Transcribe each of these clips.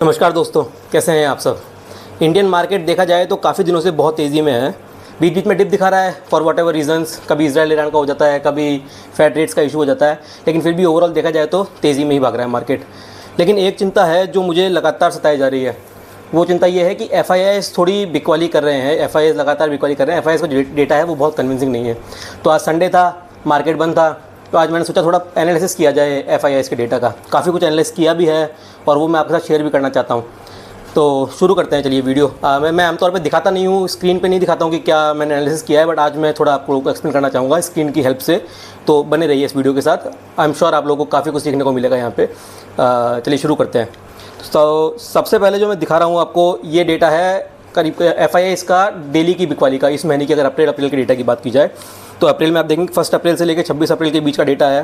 नमस्कार दोस्तों, कैसे हैं आप सब। इंडियन मार्केट देखा जाए तो काफ़ी दिनों से बहुत तेज़ी में है। बीच बीच में डिप दिखा रहा है फॉर वॉट एवर रीजन्स, कभी इजराइल ईरान का हो जाता है, कभी फेड रेट्स का इशू हो जाता है, लेकिन फिर भी ओवरऑल देखा जाए तो तेज़ी में ही भाग रहा है मार्केट। लेकिन एक चिंता है जो मुझे लगातार सताई जा रही है, वो चिंता ये है कि FIIs थोड़ी बिकवाली कर रहे हैं। FIIs लगातार बिकवाली कर रहे हैं। FIIs का जो डेटा है वो बहुत कन्विंसिंग नहीं है। तो आज संडे था, मार्केट बंद था, तो आज मैंने सोचा थोड़ा एनालिसिस किया जाए FIIs के डेटा का। काफ़ी कुछ एनालिसिस किया भी है और वो मैं आपके साथ शेयर भी करना चाहता हूँ। तो शुरू करते हैं, चलिए वीडियो। मैं आमतौर पे दिखाता नहीं हूँ, स्क्रीन पे नहीं दिखाता हूँ कि क्या मैंने एनालिसिस किया है, बट आज मैं थोड़ा आप लोगों को एक्सप्लेन करना चाहूँगा स्क्रीन की हेल्प से। तो बने रहिए इस वीडियो के साथ, आई एम श्योर आप लोगों को काफ़ी कुछ सीखने को मिलेगा यहाँ पे। चलिए शुरू करते हैं। तो सबसे पहले जो मैं दिखा रहा हूँ आपको, ये डेटा है करीब FIIs का डेली की बिकवाली का, इस महीने की। अगर अप्रैल के डेटा की बात की जाए तो अप्रैल में आप देखेंगे 1 अप्रैल से लेकर 26 अप्रैल के बीच का डेटा है,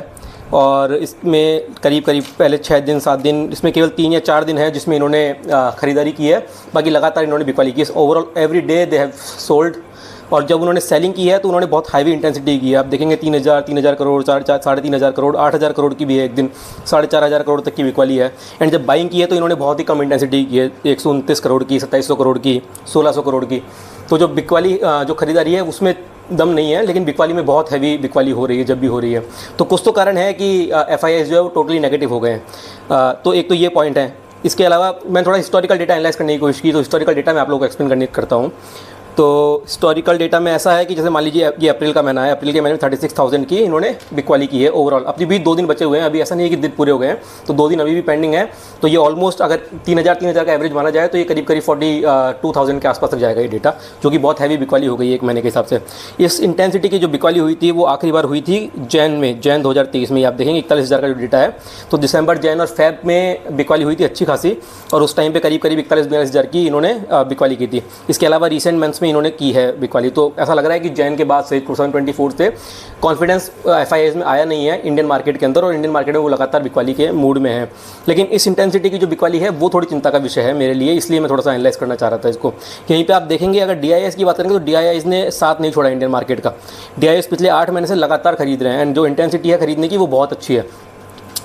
और इसमें करीब पहले 6 दिन 7 दिन, इसमें केवल 3 या 4 दिन है जिसमें इन्होंने ख़रीदारी की है, बाकी लगातार इन्होंने बिकवाली की है। Overall every day they have sold. और जब उन्होंने सेलिंग की है तो उन्होंने बहुत हाईवी इंटेंसिटी की है। आप देखेंगे 3,000 करोड़, 3,500 करोड़, 8,000 करोड़ की भी है एक दिन, 4,500 करोड़ तक की बिकवाली है। एंड जब बाइंग की है तो इन्होंने बहुत ही कम इंटेंसिटी की है, 129 करोड़ की, 2700 करोड़ की, 1600 करोड़ की। तो जो बिकवाली जो खरीदारी है उसमें दम नहीं है, लेकिन बिकवाली में बहुत हैवी बिकवाली हो रही है जब भी हो रही है। तो कुछ तो कारण है कि FIIs जो है वो टोटली नेगेटिव हो गए हैं। तो एक तो ये पॉइंट है। इसके अलावा मैं थोड़ा हिस्टोरिकल डेटा एनालाइज करने की कोशिश की, तो हिस्टोरिकल डेटा मैं आप लोगों को एक्सप्लेन करता हूँ। तो हिस्टोरिकल डेटा में ऐसा है कि जैसे मान लीजिए ये अप्रैल का महीना है, अप्रैल के महीने में 36,000 की इन्होंने बिकवाली की है ओवरऑल। अभी भी 2 दिन बचे हुए हैं, अभी ऐसा नहीं है कि दिन पूरे हो गए हैं, तो 2 दिन अभी भी पेंडिंग है। तो ये ऑलमोस्ट अगर 3,000 का एवरेज माना जाए तो ये करीब 42,000 के आसपास तक जाएगा ये डेटा, जो कि बहुत हैवी बिकवाली हो गई है एक महीने के हिसाब से। इस इंटेंसिटी की जो बिकवाली हुई थी वो आखिरी बार हुई थी जैन 2023 में। आप देखेंगे 41,000 का जो डेटा है, तो दिसंबर, जैन और फेब में बिकवाली हुई थी अच्छी खासी, और उस टाइम पे करीब 41-42,000 की इन्होंने बिकवाली की थी। इसके अलावा रिसेंट मंथ्स में इन्होंने की है बिकवाली। तो ऐसा लग रहा है कि जैन के बाद से 2024 से कॉन्फिडेंस FIIs में आया नहीं है इंडियन मार्केट के अंदर, और इंडियन मार्केट में वो लगातार बिकवाली के मूड में है। लेकिन इस इंटेंसिटी की जो बिकवाली है वो थोड़ी चिंता का विषय है मेरे लिए, इसलिए मैं थोड़ा सा एनालाइज करना चाह रहा था इसको। यहीं पे आप देखेंगे, अगर DIIs की बात करेंगे तो DIIs ने साथ नहीं छोड़ा इंडियन मार्केट का। DIIs पिछले 8 महीने से लगातार खरीद रहे हैं, एंड जो इंटेंसिटी है खरीदने की वो बहुत अच्छी है।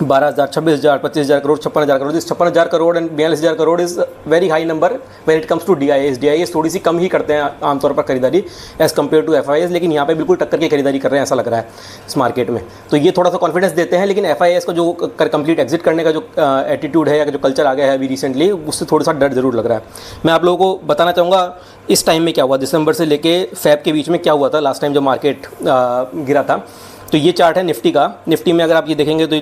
12,000, 26,000, 25,000 crore, 56,000 crore. 56,000 crore and 42,000 crore is very high number when it comes to DIIs। DIIs थोड़ी सी कम ही करते हैं आमतौर पर खरीदारी एज़ कम्पेयर टू FIIs, लेकिन यहाँ पे बिल्कुल टक्कर की खरीदारी कर रहे हैं ऐसा लग रहा है इस मार्केट में। तो ये थोड़ा सा कॉन्फिडेंस देते हैं, लेकिन FIIs का जो कंप्लीट एग्जिट करने का जो एटीट्यूड है या जो कल्चर आ गया है अभी रिसेंटली, उससे थोड़ा सा डर जरूर लग रहा है। मैं आप लोगों को बताना चाहूँगा इस टाइम में क्या हुआ, दिसंबर से लेके फेब के बीच में क्या हुआ था लास्ट टाइम जब मार्केट गिरा था। तो ये चार्ट है निफ्टी का। निफ्टी में अगर आप ये देखेंगे तो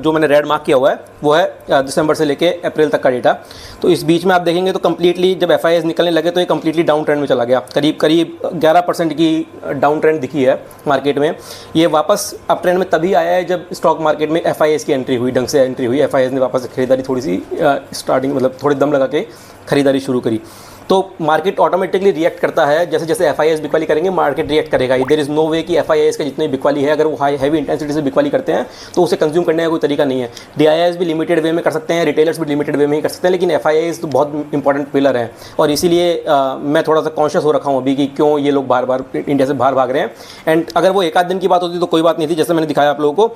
जो मैंने रेड मार्क किया हुआ है वो है दिसंबर से लेके अप्रैल तक का डेटा। तो इस बीच में आप देखेंगे तो कम्प्लीटली जब FIIs निकलने लगे तो ये कम्प्लीटली डाउन ट्रेंड में चला गया। करीब 11% की डाउन ट्रेंड दिखी है मार्केट में। ये वापस अप ट्रेंड में तभी आया है जब स्टॉक मार्केट में FIIs की एंट्री हुई, ढंग से एंट्री हुई। FIIs ने वापस खरीदारी थोड़ी सी स्टार्टिंग मतलब थोड़े दम लगा के खरीदारी शुरू करी। तो मार्केट ऑटोमेटिकली रिएक्ट करता है, जैसे जैसे FIIs बिकवाली करेंगे मार्केट रिएक्ट करेगा। देयर इज़ नो वे कि FIIs का जितनी बिकवाली है अगर वो हैवी इंटेंसिटी से बिकवाली करते हैं तो उसे कंज्यूम करने का कोई तरीका नहीं है। DIIs भी लिमिटेड वे में कर सकते हैं, रिटेलर्स भी लिमिटेड वे में ही कर सकते हैं, लेकिन FIIs तो बहुत इंपॉर्टेंट पिलर हैं, और इसीलिए मैं थोड़ा सा कॉन्शियस हो रखा हूँ अभी कि क्यों ये लोग बार बार इंडिया से बाहर भाग रहे हैं। एंड अगर वो 1 आध दिन की बात होती तो कोई बात नहीं थी, जैसे मैंने दिखाया आप लोगों को।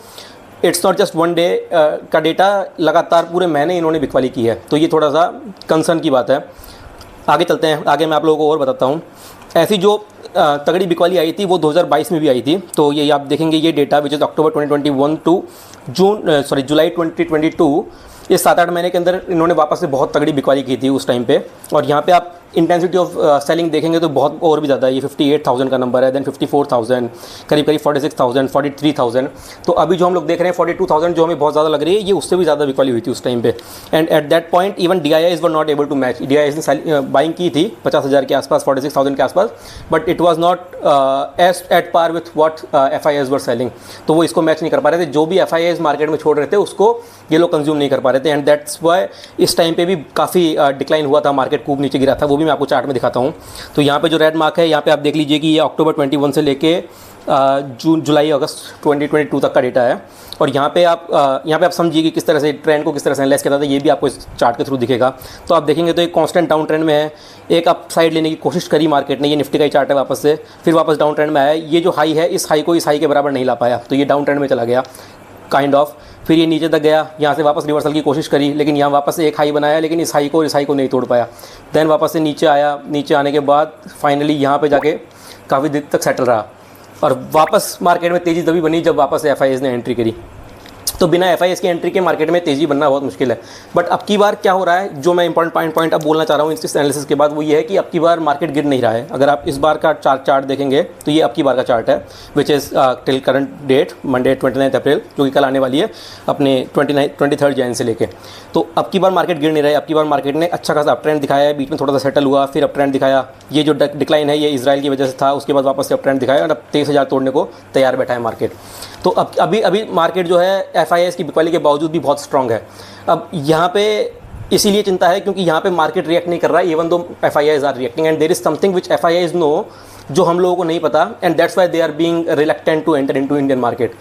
इट्स नॉट जस्ट 1 डे का डेटा, लगातार पूरे महीने इन्होंने बिकवाली की है, तो ये थोड़ा सा कंसर्न की बात है। आगे चलते हैं, आगे मैं आप लोगों को और बताता हूँ। ऐसी जो तगड़ी बिकवाली आई थी वो 2022 में भी आई थी। तो ये आप देखेंगे ये data which is October 2021 to July 2022, ये 7-8 महीने के अंदर इन्होंने वापस से बहुत तगड़ी बिकवाली की थी उस टाइम पे। और यहाँ पे आप इंटेंसिटी ऑफ सेलिंग देखेंगे तो बहुत और भी ज़्यादा है। ये 58,000 का नंबर है, देन 54,000, करीब 46,000, 43,000। तो अभी जो हम लोग देख रहे हैं 42,000 जो हमें बहुत ज़्यादा लग रही है, ये उससे भी ज़्यादा बिकवाली हुई थी उस टाइम पे। And at that point even DIIs were not able to match. DIIs ने बाइंग की थी 50,000 के आसपास, 46,000 के आसपास, but it was not as at par with what FIIs were selling. तो वो इसको मैच नहीं कर पा रहे थे, जो भी FIIs मार्केट में छोड़ रहे थे उसको ये लोग कंज्यूम नहीं कर पा रहे थे। एंड दैट्स वाई इस टाइम पे भी काफ़ी डिक्लाइन हुआ था, मार्केट खूब नीचे गिरा था, वो भी मैं आपको चार्ट में दिखाता हूँ। तो यहाँ पे जो रेड मार्क है, यहाँ पे आप देख लीजिए कि ये अक्टूबर 21 से लेके जुलाई अगस्त 2022 तक का डेटा है। और यहाँ पे आप समझिए कि किस तरह से ट्रेंड को किस तरह से एनालाइज किया था, ये भी आपको इस चार्ट के थ्रू दिखेगा। तो आप देखेंगे तो एक कांस्टेंट डाउन ट्रेंड में है, एक अप साइड लेने की कोशिश करी मार्केट ने, ये निफ्टी का ही चार्ट है, वापस से फिर वापस डाउन ट्रेंड में आया। ये जो हाई है इस हाई को इस हाई के बराबर नहीं ला पाया, तो ये डाउन ट्रेंड में चला गया काइंड ऑफ। फिर ये नीचे तक गया, यहाँ से वापस रिवर्सल की कोशिश करी, लेकिन यहाँ वापस से एक हाई बनाया, लेकिन इस हाई को नहीं तोड़ पाया। देन वापस से नीचे आया, नीचे आने के बाद फाइनली यहाँ पे जाके काफ़ी देर तक सेटल रहा, और वापस मार्केट में तेज़ी तभी बनी जब वापस FIS ने एंट्री करी। तो बिना FIS की एंट्री के मार्केट में तेज़ी बनना बहुत मुश्किल है। बट अब की बार क्या हो रहा है, जो मैं इंपॉर्टेंट पॉइंट अब बोलना चाह रहा हूँ इस एनालिसिस के बाद, वो ये है कि अब की बार मार्केट गिर नहीं रहा है। अगर आप इस बार का चार्ट देखेंगे तो ये अब की बार का चार्ट है, which is till current date Monday 29 April, जो कि कल आने वाली है अपने 23 जैन से लेके। तो अब की बार मार्केट गिर नहीं रहा है। अब की बार मार्केट ने अच्छा खासा अप ट्रेंड दिखाया है, बीच में थोड़ा सा सेटल हुआ, फिर अप ट्रेंड दिखाया। ये जो डिक्लाइन है ये इजराइल की वजह से था, उसके बाद वापस से अप ट्रेंड दिखाया और अब 23,000 तोड़ने को तैयार बैठा है मार्केट। तो अब अभी मार्केट जो है FIS की बिकवाली के बावजूद भी बहुत स्ट्रांग है। अब यहाँ पे इसीलिए चिंता है क्योंकि यहाँ पे मार्केट रिएक्ट नहीं कर रहा है, even though FIS are reacting, and there is something which FIS know, जो हम लोगों को नहीं पता, and that's why they are being reluctant to enter into Indian market.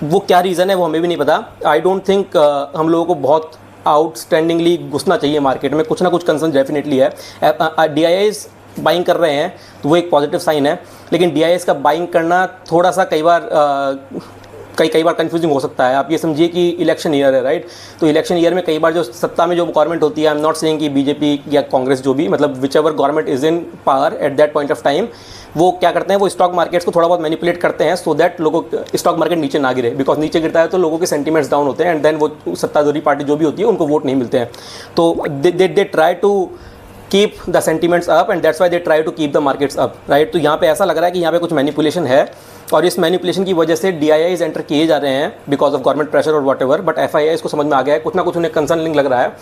वो क्या रीज़न है वो हमें भी नहीं पता। आई डोंट थिंक हम लोगों को बहुत आउटस्टैंडिंगली घुसना चाहिए मार्केट में, कुछ ना कुछ कंसर्न डेफिनेटली है। DIIs बाइंग कर रहे हैं तो वो एक पॉजिटिव साइन है, लेकिन DIIs का बाइंग करना थोड़ा सा कई बार कंफ्यूजिंग हो सकता है। आप ये समझिए कि इलेक्शन ईयर है, राइट? तो इलेक्शन ईयर में कई बार जो सत्ता में जो गवर्नमेंट होती है, आई एम नॉट सेइंग कि BJP या कांग्रेस, जो भी, मतलब which ever government is in power eight that point of time, वो क्या करते हैं, वो स्टॉक मार्केट्स को थोड़ा बहुत मैनिपुलेट करते हैं सो दैट लोगों स्टॉक मार्केट नीचे ना गिरे, बिकॉज नीचे गिरता है तो लोगों के सेंटीमेंट्स डाउन होते हैं, एंड देन वो सत्ताधारी पार्टी जो भी होती है उनको वोट नहीं मिलते हैं। तो they try to keep the sentiments up, and that's why they try to keep the markets up, right? तो यहाँ पे ऐसा लग रहा है कि यहाँ पे कुछ मैनिपुलेशन है, और इस मैनिपुलेशन की वजह से DIIs एंटर किए जा रहे हैं बिकॉज ऑफ गवर्नमेंट प्रेशर और वॉट एवर। बट FIS को समझ में आ गया है, कुछ ना कुछ उन्हें कंसर्निंग लग रहा है,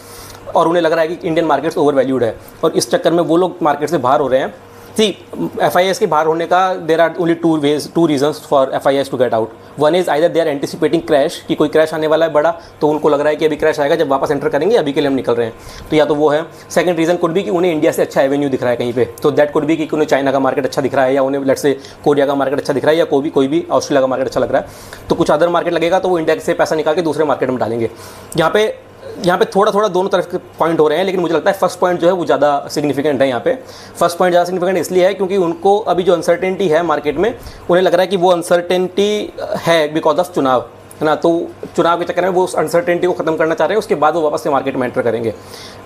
और उन्हें लग रहा है कि इंडियन मार्केट्स ओवर वैल्यूड है, और इस चक्कर में वो लोग मार्केट से बाहर हो रहे हैं। FIS के बाहर होने का there are only two reasons for FIS to get out. One is either they are anticipating crash, कि कोई क्रैश आने वाला है बड़ा, तो उनको लग रहा है कि अभी क्रैश आएगा, जब वापस एंटर करेंगे, अभी के लिए हम निकल रहे हैं। तो या तो वो है। सेकंड रीज़न कुड भी कि उन्हें इंडिया से अच्छा एवेन्यू दिख रहा है कहीं पे, तो दैट कुड भी कि उन्हें चाइना का मार्केट अच्छा दिख रहा है, या उन्हें लेट्स से कोरिया का मार्केट अच्छा दिख रहा है, या कोई भी ऑस्ट्रेलिया का मार्केट अच्छा लग रहा है। तो कुछ अदर मार्केट लगेगा तो वो इंडिया से पैसा निकाल के दूसरे मार्केट में डालेंगे। यहाँ पे थोड़ा दोनों तरफ के पॉइंट हो रहे हैं, लेकिन मुझे लगता है फर्स्ट पॉइंट जो है वो ज़्यादा सिग्निफिकेंट है। यहाँ पे फर्स्ट पॉइंट ज़्यादा सिग्निफिकेंट इसलिए है क्योंकि उनको अभी जो अनसर्टेनिटी है मार्केट में, उन्हें लग रहा है कि वो अनसर्टेनिटी है बिकॉज ऑफ चुनाव, है ना? तो चुनाव के चक्कर में वो उस अनसर्टेनिटी को खत्म करना चाह रहे हैं, उसके बाद वो वापस से मार्केट में एंटर करेंगे।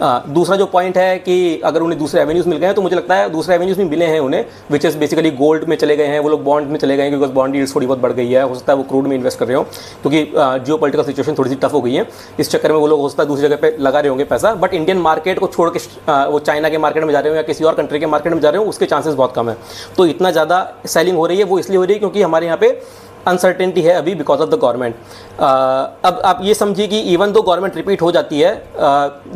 दूसरा जो पॉइंट है कि अगर उन्हें दूसरे एवेन्यूज़ मिल गए हैं, तो मुझे लगता है दूसरे एवेन्यूज़ भी मिले हैं उन्हें, विच इज़ बेसिकली गोल्ड में चले गए हैं, वो लोग बॉन्ड में चले गए हैं, बिकॉज बॉन्ड यील्ड्स थोड़ी बहुत बढ़ गई है। हो सकता है वो क्रूड में इन्वेस्ट कर रहे हो, क्योंकि जियोपॉलिटिकल सिचुएशन थोड़ी सी टफ हो गई है, इस चक्कर में वो लोग हो सकता है दूसरी जगह पे लगा रहे होंगे पैसा। बट इंडियन मार्केट को छोड़ के वो चाइना के मार्केट में जा रहे हो या किसी और कंट्री के मार्केट में जा रहे हो, उसके चांसेस बहुत कम है। तो इतना ज़्यादा सेलिंग हो रही है, वो इसलिए हो रही है क्योंकि हमारे यहाँ पे अनसर्टेनिटी है अभी बिकॉज ऑफ द गवर्नमेंट। अब आप ये समझिए कि इवन दो गवर्नमेंट रिपीट हो जाती है,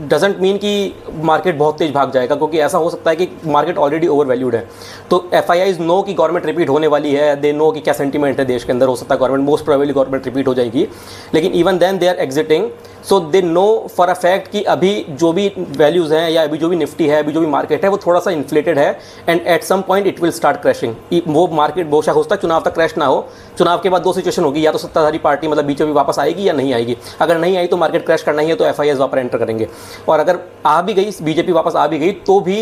डजेंट मीन कि मार्केट बहुत तेज भाग जाएगा, क्योंकि ऐसा हो सकता है कि मार्केट ऑलरेडी ओवर वैल्यूड है। तो FIIs नो कि गवर्नमेंट रिपीट होने वाली है, दे नो कि क्या सेंटीमेंट है देश के अंदर, हो सकता है government, most probably government repeat हो जाएगी, लेकिन even then they are exiting. So they know for a fact कि अभी जो भी वैल्यूज़ हैं या अभी जो भी निफ्टी है, अभी जो भी मार्केट है, वो थोड़ा सा इन्फ्लेटेड है, and at some point it will start crashing. वो मार्केट बहुत हो सकता है चुनाव तक क्रैश ना हो। चुनाव के बाद दो सिचुएशन होगी, या तो सत्ताधारी पार्टी मतलब BJP वापस आएगी या नहीं आएगी। अगर नहीं आई तो मार्केट क्रैश करना ही है, तो FIIs वापस एंटर करेंगे। और अगर आ भी गई, BJP वापस आ भी गई, तो भी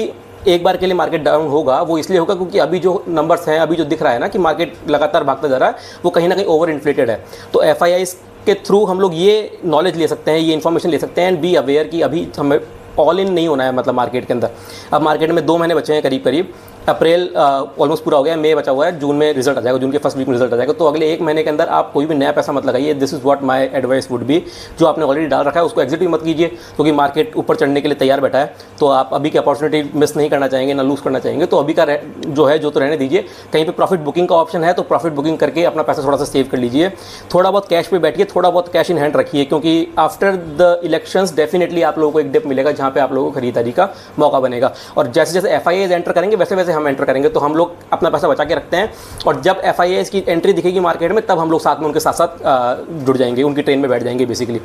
एक बार के लिए मार्केट डाउन होगा। वो इसलिए होगा क्योंकि अभी जो नंबर्स हैं, अभी जो दिख रहा है ना कि मार्केट लगातार भागता जा रहा है, वो कहीं ना कहीं ओवर इन्फ्लेटेड है। तो FIIs के थ्रू हम लोग ये नॉलेज ले सकते हैं, ये इन्फॉर्मेशन ले सकते हैं, एंड बी अवेयर कि अभी हमें ऑल इन नहीं होना है, मतलब मार्केट के अंदर। अब मार्केट में 2 महीने बचे हैं करीब, अप्रैल ऑलमोस्ट पूरा हो गया है, मई बचा हुआ है, जून में रिजल्ट आ जाएगा, जून के फर्स्ट वीक में रिजल्ट आ जाएगा। तो अगले 1 महीने के अंदर आप कोई भी नया पैसा मत लगाइए। This is what my advice would be. जो आपने ऑलरेडी डाल रखा है उसको एग्जिट भी मत कीजिए, क्योंकि मार्केट ऊपर चढ़ने के लिए तैयार बैठा है। तो आप अभी की अपॉर्चुनिटी मिस नहीं करना चाहेंगे, ना लूज़ करना चाहेंगे, तो अभी का जो है जो तो रहने दीजिए। कहीं पर प्रॉफिट बुकिंग का ऑप्शन है तो प्रॉफिट बुकिंग करके अपना पैसा थोड़ा सा सेव कर लीजिए। थोड़ा बहुत कैश पे बैठिए, थोड़ा बहुत कैश इन हैंड रखिए, क्योंकि आफ्टर द इलेक्शंस डेफिनेटली आप लोगों को एक डिप मिलेगा जहाँ पे आप लोगों को खरीदारी का मौका बनेगा। और जैसे जैसे FIIs एंटर करेंगे वैसे वैसे हम एंटर करेंगे। तो हम लोग अपना पैसा बचा के रखते हैं, और जब FIIs की एंट्री दिखेगी मार्केट में, तब हम लोग साथ में उनके साथ साथ जुड़ जाएंगे, उनकी ट्रेन में बैठ जाएंगे बेसिकली,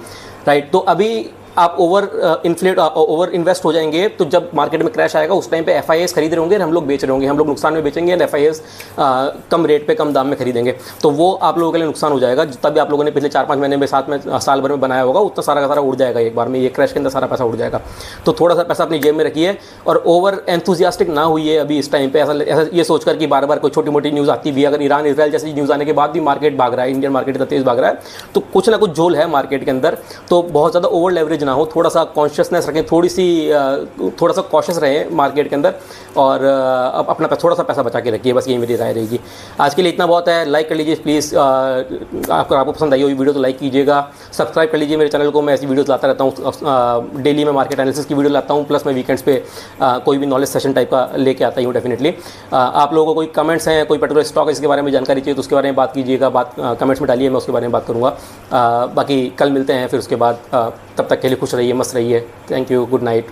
राइट? तो अभी आप ओवर इन्वेस्ट हो जाएंगे, तो जब मार्केट में क्रैश आएगा उस टाइम पे FIIs खरीद रहे होंगे और हम लोग बेच रहे होंगे, हम लोग नुकसान में बेचेंगे और FIIs कम रेट पे कम दाम में खरीदेंगे, तो वो आप लोगों के लिए नुकसान हो जाएगा। जितना भी आप लोगों ने पिछले 4-5 महीने में, साल भर में बनाया होगा, उतना सारा का सारा उड़ जाएगा एक बार में, ये क्रैश के अंदर सारा पैसा उड़ जाएगा। तो थोड़ा सा पैसा अपनी जेब में रखिए और ओवर एंथुजियास्टिक ना हुई है अभी इस टाइम पे, ऐसा ये सोचकर कि बार बार कोई छोटी मोटी न्यूज़ आती भी, अगर ईरान इसराइल जैसी न्यूज़ आने के बाद भी मार्केट भाग रहा है, इंडियन मार्केट इतना तेज़ भाग रहा है, तो कुछ ना कुछ झोल है मार्केट के अंदर। तो बहुत ज़्यादा ओवर लेवरेज ना हो, थोड़ा सा कॉन्शियसनेस रखें, थोड़ा सा कॉशियस रहें मार्केट के अंदर, और अपना थोड़ा सा पैसा बचा के रखिए, बस यही मेरी राय रहेगी। आज के लिए इतना बहुत है, लाइक कर लीजिए प्लीज़, आपको पसंद आई हुई वीडियो तो लाइक कीजिएगा, सब्सक्राइब कर लीजिए मेरे चैनल को, मैं ऐसी वीडियोस लाता रहता हूँ, डेली मैं मार्केट एनालिसिस की वीडियो लाता हूँ, प्लस मैं वीकेंड्स पे कोई भी नॉलेज सेशन टाइप का लेके आता हूँ डेफिनेटली। आप लोगों को कोई कमेंट्स हैं, कोई पर्टिकुलर स्टॉक इसके बारे में जानकारी चाहिए तो उसके बारे में बात कीजिएगा, कमेंट्स में डालिए, मैं उसके बारे में बात करूँगा। बाकी कल मिलते हैं फिर उसके बाद, तब तक के लिए खुश रहिए, मस्त रहिए, थैंक यू, गुड नाइट।